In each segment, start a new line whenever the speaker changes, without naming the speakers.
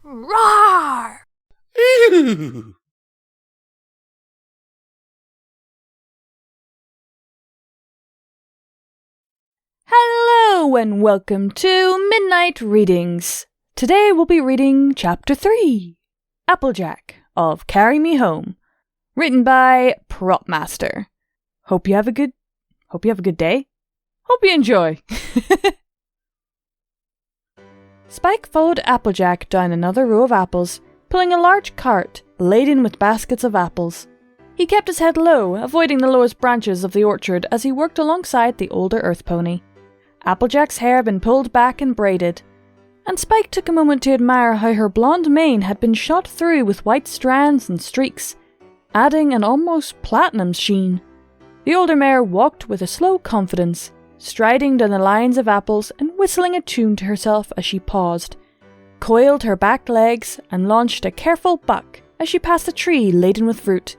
Roar!
Ew.
Hello and welcome to Midnight Readings. Today we'll be reading Chapter 3, Applejack of Carry Me Home, written by Propmaster. Hope you have a good day. Hope you enjoy. Spike followed Applejack down another row of apples, pulling a large cart laden with baskets of apples. He kept his head low, avoiding the lowest branches of the orchard as he worked alongside the older earth pony. Applejack's hair had been pulled back and braided, and Spike took a moment to admire how her blonde mane had been shot through with white strands and streaks, adding an almost platinum sheen. The older mare walked with a slow confidence, striding down the lines of apples and whistling a tune to herself as she paused, coiled her back legs, and launched a careful buck as she passed a tree laden with fruit.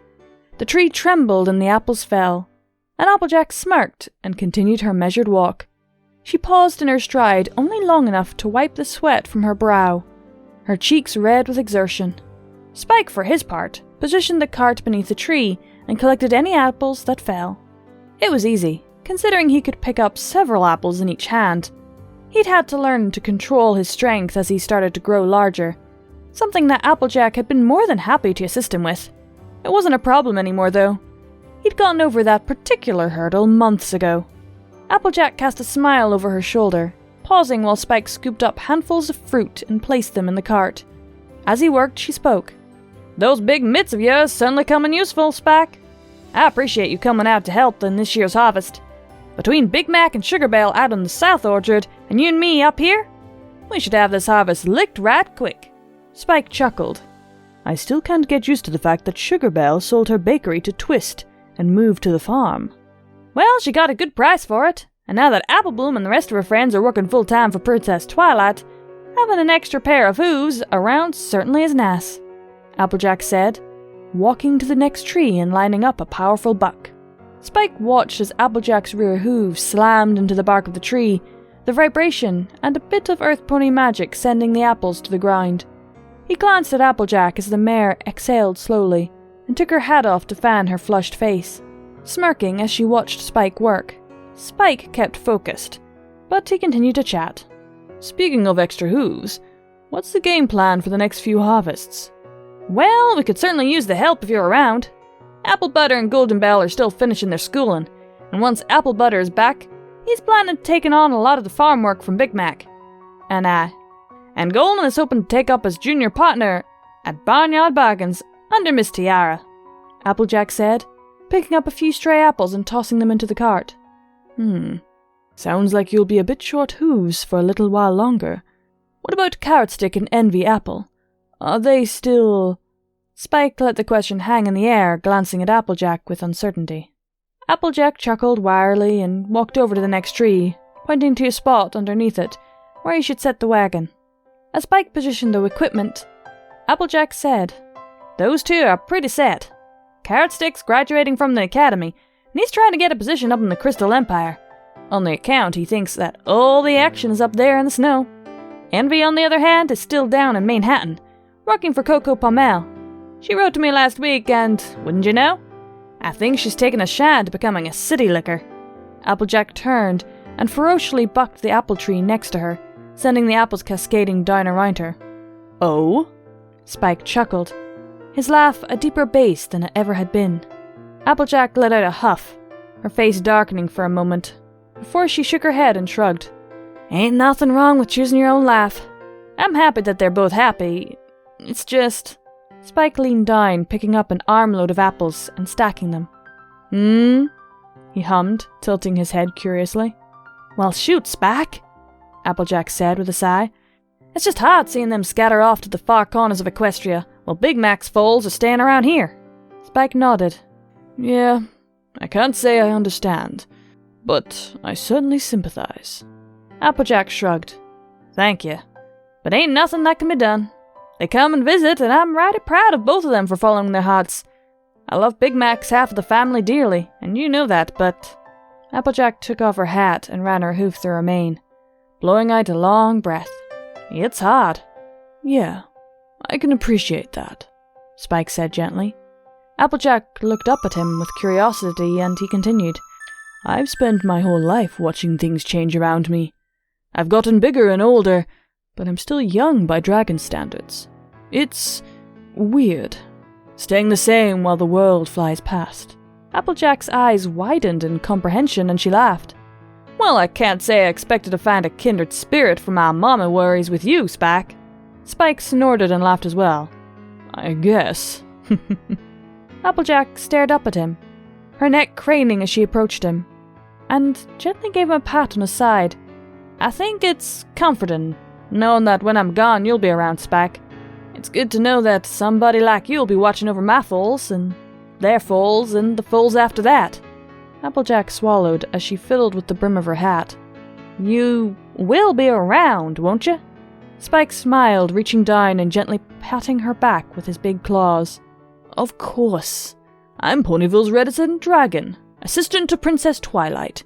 The tree trembled and the apples fell, and Applejack smirked and continued her measured walk. She paused in her stride only long enough to wipe the sweat from her brow, her cheeks red with exertion. Spike, for his part, positioned the cart beneath the tree and collected any apples that fell. It was easy, considering he could pick up several apples in each hand. He'd had to learn to control his strength as he started to grow larger, something that Applejack had been more than happy to assist him with. It wasn't a problem anymore, though. He'd gotten over that particular hurdle months ago. Applejack cast a smile over her shoulder, pausing while Spike scooped up handfuls of fruit and placed them in the cart. As he worked, she spoke. "Those big mitts of yours certainly come in useful, Spike. I appreciate you coming out to help in this year's harvest. Between Big Mac and Sugar Bale out in the south orchard, and you and me up here, we should have this harvest licked right quick." Spike chuckled. "I still can't get used to the fact that Sugar Bale sold her bakery to Twist and moved to the farm." "Well, she got a good price for it, and now that Apple Bloom and the rest of her friends are working full-time for Princess Twilight, having an extra pair of hooves around certainly is nice," Applejack said, walking to the next tree and lining up a powerful buck. Spike watched as Applejack's rear hooves slammed into the bark of the tree, the vibration and a bit of earth pony magic sending the apples to the ground. He glanced at Applejack as the mare exhaled slowly and took her hat off to fan her flushed face, smirking as she watched Spike work. Spike kept focused, but he continued to chat. "Speaking of extra hooves, what's the game plan for the next few harvests?" "Well, we could certainly use the help if you're around. Apple Butter and Golden Bell are still finishing their schooling, and once Apple Butter is back, he's planning on taking on a lot of the farm work from Big Mac. And Golden is hoping to take up as junior partner at Barnyard Bargains under Miss Tiara," Applejack said, picking up a few stray apples and tossing them into the cart. Sounds like you'll be a bit short hooves for a little while longer. What about Carrot Stick and Envy Apple? Are they still—" Spike let the question hang in the air, glancing at Applejack with uncertainty. Applejack chuckled wearily and walked over to the next tree, pointing to a spot underneath it where he should set the wagon. As Spike positioned the equipment, Applejack said, "Those two are pretty set. Carrot Stick's graduating from the academy, and he's trying to get a position up in the Crystal Empire. On the account, he thinks that all the action is up there in the snow. Envy, on the other hand, is still down in Manhattan, working for Coco Palmel. She wrote to me last week, and, wouldn't you know, I think she's taken a shine to becoming a city licker." Applejack turned and ferociously bucked the apple tree next to her, sending the apples cascading down around her. "Oh?" Spike chuckled, his laugh a deeper bass than it ever had been. Applejack let out a huff, her face darkening for a moment, before she shook her head and shrugged. "Ain't nothing wrong with choosing your own life. I'm happy that they're both happy. It's just—" Spike leaned down, picking up an armload of apples and stacking them. He hummed, tilting his head curiously. "Well, shoot, Spike," Applejack said with a sigh. "It's just hard seeing them scatter off to the far corners of Equestria, while Big Mac's foals are staying around here." Spike nodded. "Yeah, I can't say I understand, but I certainly sympathize." Applejack shrugged. "Thank you, but ain't nothing that can be done. They come and visit, and I'm mighty proud of both of them for following their hearts. I love Big Mac's half of the family dearly, and you know that, but—" Applejack took off her hat and ran her hoof through her mane, blowing out a long breath. "It's hard." "Yeah, I can appreciate that, Spike said gently. Applejack looked up at him with curiosity and he continued, I've spent my whole life watching things change around me. I've gotten bigger and older, but I'm still young by dragon standards. It's weird, staying the same while the world flies past. Applejack's eyes widened in comprehension and she laughed. Well, I can't say I expected to find a kindred spirit for my mama worries with you, Spike. Spike snorted and laughed as well. I guess. Applejack stared up at him, her neck craning as she approached him, and gently gave him a pat on his side. I think it's comforting, knowing that when I'm gone you'll be around, Spike. It's good to know that somebody like you'll be watching over my foals, and their foals, and the foals after that. Applejack swallowed as she fiddled with the brim of her hat. You will be around, won't you? Spike smiled, reaching down and gently patting her back with his big claws. Of course. I'm Ponyville's resident dragon, assistant to Princess Twilight.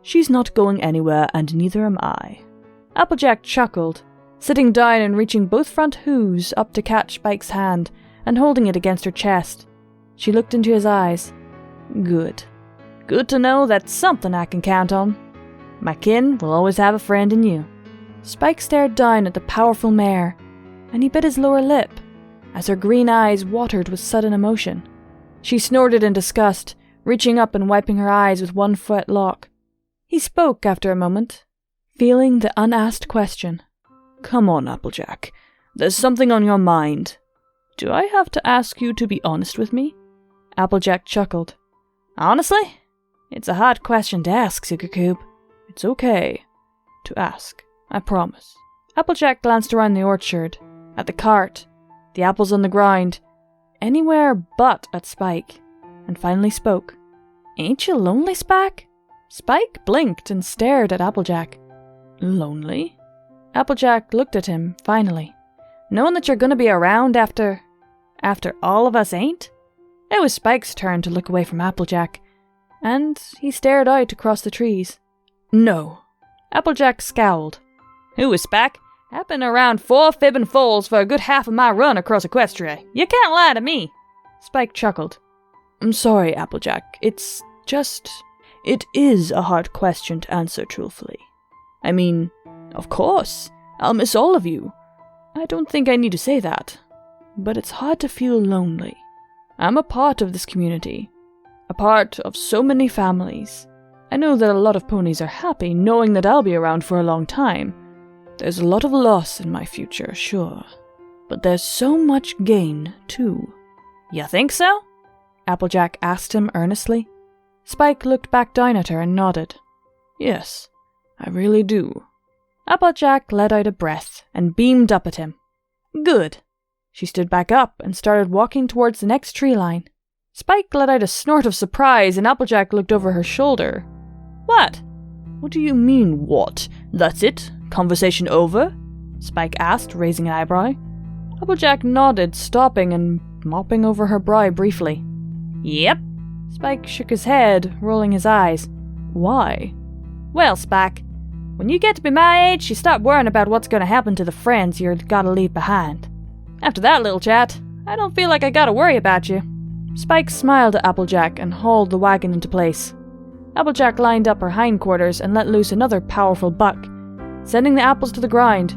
She's not going anywhere, and neither am I. Applejack chuckled, sitting down and reaching both front hooves up to catch Spike's hand and holding it against her chest. She looked into his eyes. Good. Good to know that's something I can count on. My kin will always have a friend in you. Spike stared down at the powerful mare, and he bit his lower lip, as her green eyes watered with sudden emotion. She snorted in disgust, reaching up and wiping her eyes with one footlock. He spoke after a moment, feeling the unasked question. Come on, Applejack. There's something on your mind. Do I have to ask you to be honest with me? Applejack chuckled. Honestly? It's a hard question to ask, Sugakoob. It's okay to ask, I promise. Applejack glanced around the orchard, at the cart, the apples on the ground, anywhere but at Spike, and finally spoke. Ain't you lonely, Spike? Spike blinked and stared at Applejack. Lonely? Applejack looked at him, finally. Knowing that you're going to be around after all of us ain't? It was Spike's turn to look away from Applejack, and he stared out across the trees. No. Applejack scowled. Who is Spike? I've been around 4 fibbing foals for a good half of my run across Equestria. You can't lie to me. Spike chuckled. I'm sorry, Applejack. It is a hard question to answer truthfully. I mean, of course, I'll miss all of you. I don't think I need to say that. But it's hard to feel lonely. I'm a part of this community. A part of so many families. I know that a lot of ponies are happy knowing that I'll be around for a long time. There's a lot of loss in my future, sure. But there's so much gain, too. You think so? Applejack asked him earnestly. Spike looked back down at her and nodded. Yes, I really do. Applejack let out a breath and beamed up at him. Good. She stood back up and started walking towards the next tree line. Spike let out a snort of surprise and Applejack looked over her shoulder. What? What do you mean, what? That's it? Conversation over? Spike asked, raising an eyebrow. Applejack nodded, stopping and mopping over her brow briefly. Yep. Spike shook his head, rolling his eyes. Why? Well, Spike, when you get to be my age, you stop worrying about what's going to happen to the friends you're gotta leave behind. After that little chat, I don't feel like I gotta worry about you. Spike smiled at Applejack and hauled the wagon into place. Applejack lined up her hindquarters and let loose another powerful buck, sending the apples to the ground.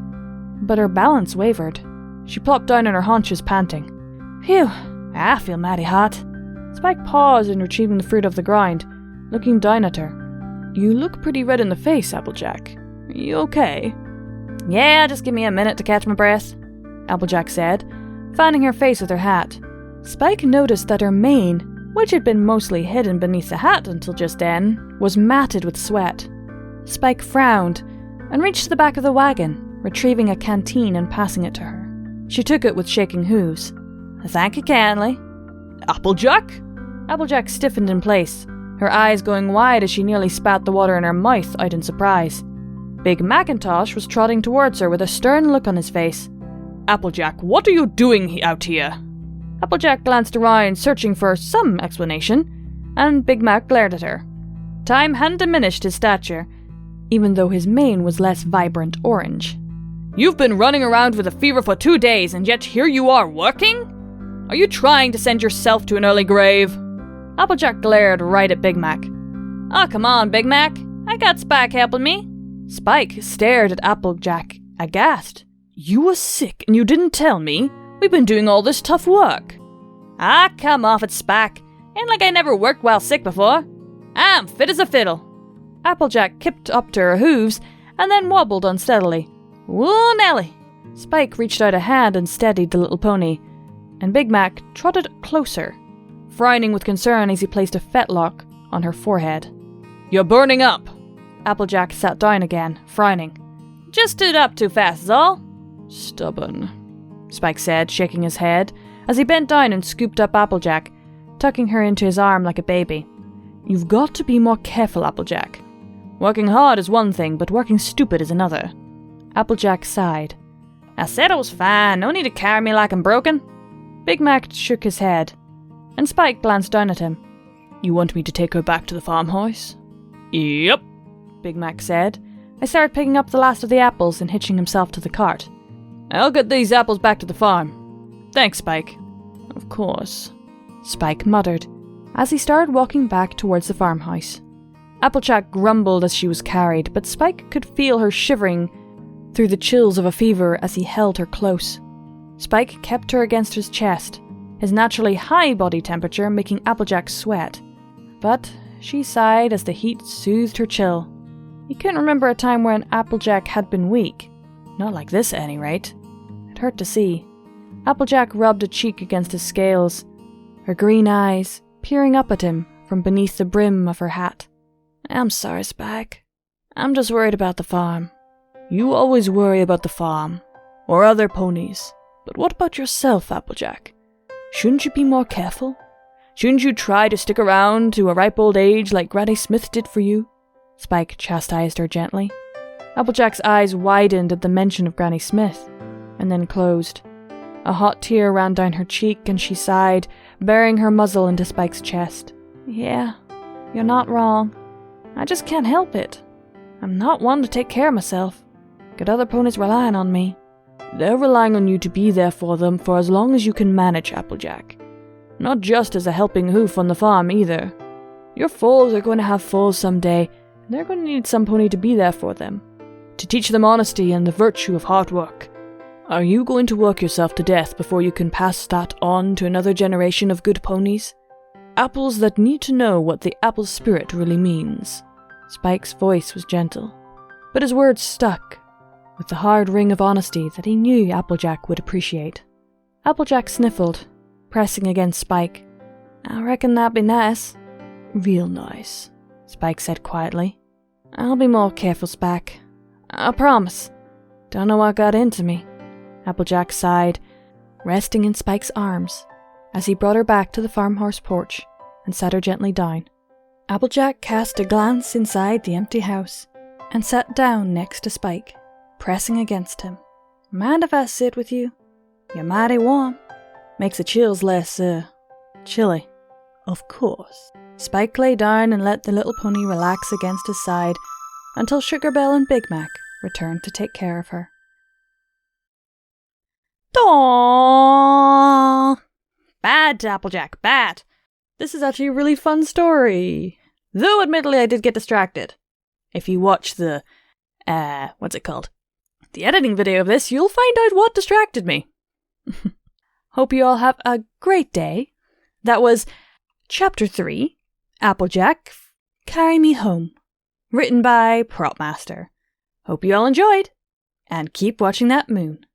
But her balance wavered. She plopped down on her haunches, panting. Phew, I feel mighty hot. Spike paused in retrieving the fruit off the ground, looking down at her. You look pretty red in the face, Applejack. Are you okay? Yeah, just give me a minute to catch my breath, Applejack said, fanning her face with her hat. Spike noticed that her mane, which had been mostly hidden beneath the hat until just then, was matted with sweat. Spike frowned and reached to the back of the wagon, retrieving a canteen and passing it to her. She took it with shaking hooves. Thank you kindly. Applejack? Applejack stiffened in place, her eyes going wide as she nearly spat the water in her mouth out in surprise. Big Macintosh was trotting towards her with a stern look on his face. Applejack, what are you doing out here? Applejack glanced around, searching for some explanation, and Big Mac glared at her. Time hadn't diminished his stature, even though his mane was less vibrant orange. You've been running around with a fever for 2 days, and yet here you are working? Are you trying to send yourself to an early grave? Applejack glared right at Big Mac. Oh, come on, Big Mac. I got Spike helping me. Spike stared at Applejack, aghast. You were sick and you didn't tell me? We've been doing all this tough work. Ah, come off it, Spike. Ain't like I never worked while sick before. I'm fit as a fiddle. Applejack kipped up to her hooves and then wobbled unsteadily. Whoa, Nelly! Spike reached out a hand and steadied the little pony, and Big Mac trotted closer, frowning with concern as he placed a fetlock on her forehead. You're burning up! Applejack sat down again, frowning. Just stood up too fast, is all. Stubborn, Spike said, shaking his head, as he bent down and scooped up Applejack, tucking her into his arm like a baby. You've got to be more careful, Applejack. Working hard is one thing, but working stupid is another. Applejack sighed. I said I was fine, no need to carry me like I'm broken. Big Mac shook his head, and Spike glanced down at him. You want me to take her back to the farmhouse? Yep, Big Mac said. I started picking up the last of the apples and hitching himself to the cart. I'll get these apples back to the farm. Thanks, Spike. Of course, Spike muttered, as he started walking back towards the farmhouse. Applejack grumbled as she was carried, but Spike could feel her shivering through the chills of a fever as he held her close. Spike kept her against his chest, his naturally high body temperature making Applejack sweat. But she sighed as the heat soothed her chill. He couldn't remember a time when Applejack had been weak. Not like this, at any rate. It hurt to see. Applejack rubbed a cheek against his scales, her green eyes peering up at him from beneath the brim of her hat. I'm sorry, Spike. I'm just worried about the farm. You always worry about the farm, or other ponies. But what about yourself, Applejack? Shouldn't you be more careful? Shouldn't you try to stick around to a ripe old age like Granny Smith did for you? Spike chastised her gently. Applejack's eyes widened at the mention of Granny Smith, and then closed. A hot tear ran down her cheek and she sighed, burying her muzzle into Spike's chest. Yeah, you're not wrong. I just can't help it. I'm not one to take care of myself. Got other ponies relying on me. They're relying on you to be there for them for as long as you can manage, Applejack. Not just as a helping hoof on the farm, either. Your foals are going to have foals someday, and they're going to need some pony to be there for them. To teach them honesty and the virtue of hard work. Are you going to work yourself to death before you can pass that on to another generation of good ponies? Apples that need to know what the apple spirit really means. Spike's voice was gentle, but his words stuck, with the hard ring of honesty that he knew Applejack would appreciate. Applejack sniffled, pressing against Spike. I reckon that'd be nice. Real nice, Spike said quietly. I'll be more careful, Spike. I promise. Don't know what got into me. Applejack sighed, resting in Spike's arms, as he brought her back to the farmhouse porch and sat her gently down. Applejack cast a glance inside the empty house and sat down next to Spike, pressing against him. Mind if I sit with you? You're mighty warm. Makes the chills less, chilly. Of course. Spike lay down and let the little pony relax against his side until Sugarbell and Big Mac returned to take care of her. Aww! Bad, Applejack, bad. This is actually a really fun story. Though admittedly I did get distracted. If you watch the, what's it called? The editing video of this, you'll find out what distracted me. Hope you all have a great day. That was Chapter 3, Applejack, Carry Me Home. Written by Propmaster. Hope you all enjoyed, and keep watching that moon.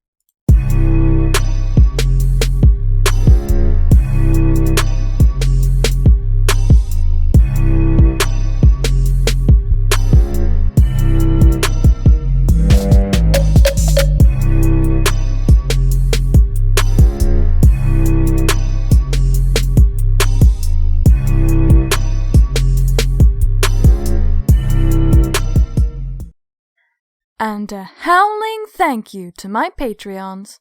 And a howling thank you to my Patreons.